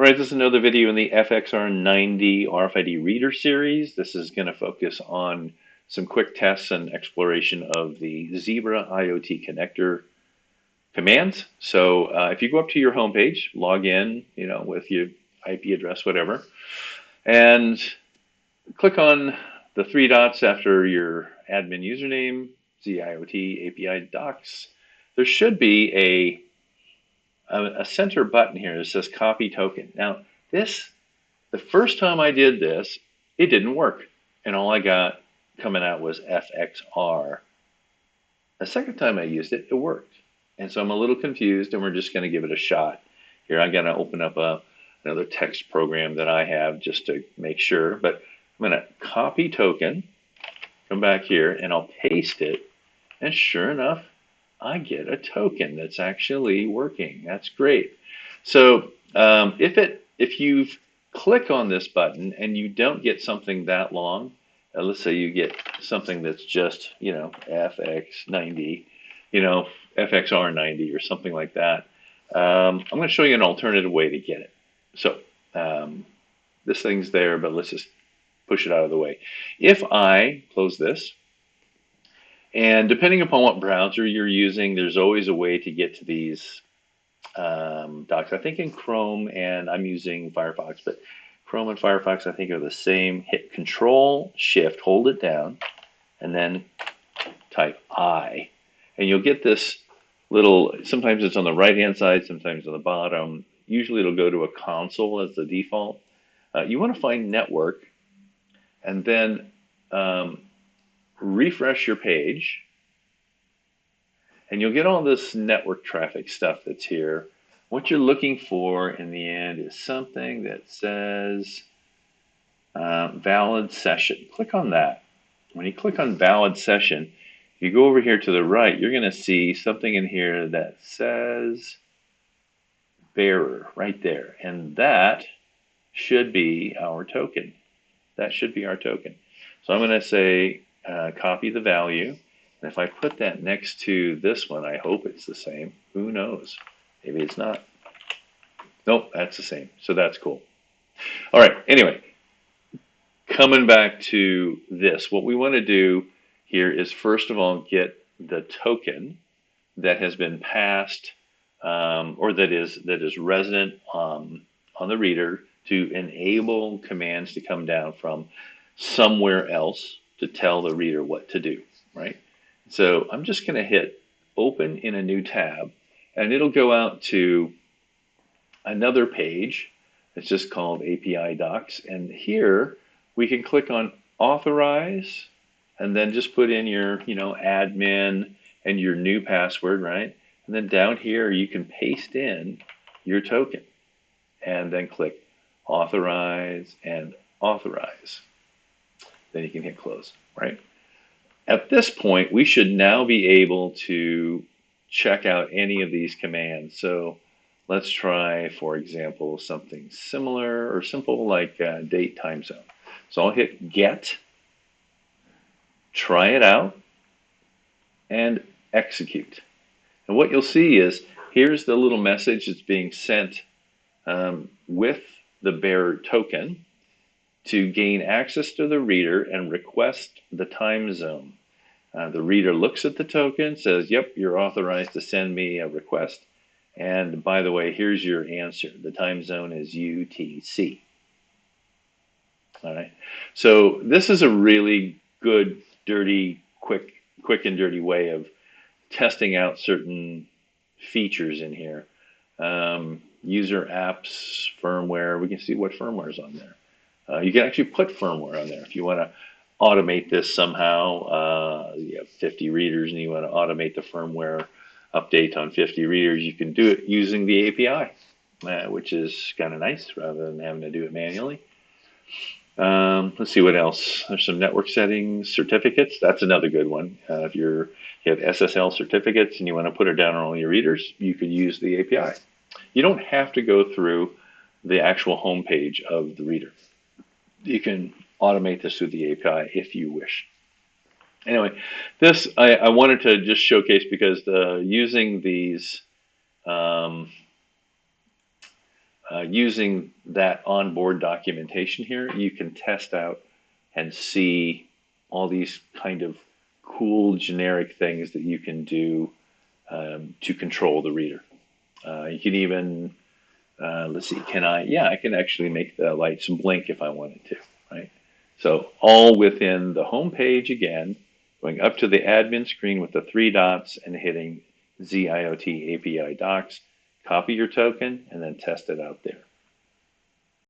All right, this is another video in the FXR90 RFID reader series. This is going to focus on some quick tests and exploration of the Zebra IoT connector commands. So if you go up to your homepage, log in, with your IP address, whatever, and click on the three dots after your admin username, ZIOT API docs. There should be a center button here that says copy token. Now, the first time I did this, it didn't work. And all I got coming out was FXR. The second time I used it, it worked. And so I'm a little confused, and we're just going to give it a shot. Here, I got to open up another text program that I have just to make sure. But I'm going to copy token, come back here, and I'll paste it. And sure enough, I get a token that's actually working. That's great. So if you click on this button and you don't get something that long, let's say you get something that's just FX90, FXR90 or something like that. I'm going to show you an alternative way to get it. So this thing's there, but let's just push it out of the way. If I close this, and depending upon what browser you're using, there's always a way to get to these docs. I think in Chrome, and I'm using Firefox, but Chrome and Firefox I think are the same. Hit Control Shift, hold it down, and then type I. And you'll get this little, sometimes it's on the right-hand side, sometimes on the bottom. Usually it'll go to a console as the default. You want to find network, and then refresh your page, and you'll get all this network traffic stuff that's here. What you're looking for in the end is something that says valid session. Click on that. When you click on valid session, if you go over here to the right, you're going to see something in here that says bearer right there, and that should be our token. That should be our token. So I'm going to say copy the value, and if I put that next to this one, I hope it's the same. Who knows? Maybe it's not. Nope, that's the same. So that's cool. All right, anyway, coming back to this, what we want to do here is first of all get the token that has been passed or that is resident on the reader to enable commands to come down from somewhere else to tell the reader what to do, right? So I'm just going to hit open in a new tab, and it'll go out to another page. It's just called API docs, and here we can click on authorize, and then just put in your admin and your new password, right? And then down here you can paste in your token, and then click authorize and authorize. Then you can hit close, right? At this point, we should now be able to check out any of these commands. So let's try, for example, something similar or simple like date time zone. So I'll hit get, try it out, and execute. And what you'll see is here's the little message that's being sent with the bearer token to gain access to the reader and request the time zone. The reader looks at the token, says, yep, you're authorized to send me a request. And by the way, here's your answer. The time zone is UTC. All right. So this is a really good, dirty, quick and dirty way of testing out certain features in here. User apps, firmware, we can see what firmware is on there. You can actually put firmware on there if you want to automate this somehow. You have 50 readers and you want to automate the firmware update on 50 readers. You can do it using the API, which is kind of nice rather than having to do it manually. Let's see what else. There's some network settings, certificates. That's another good one. If you have SSL certificates and you want to put it down on all your readers, you could use the API. You don't have to go through the actual home page of the reader. You can automate this through the API if you wish. Anyway, this I wanted to just showcase because using these using that onboard documentation here, you can test out and see all these kind of cool generic things that you can do to control the reader. You can even, let's see, I can actually make the lights blink if I wanted to, right? So all within the home page again, going up to the admin screen with the three dots and hitting ZIOT API docs, copy your token, and then test it out there.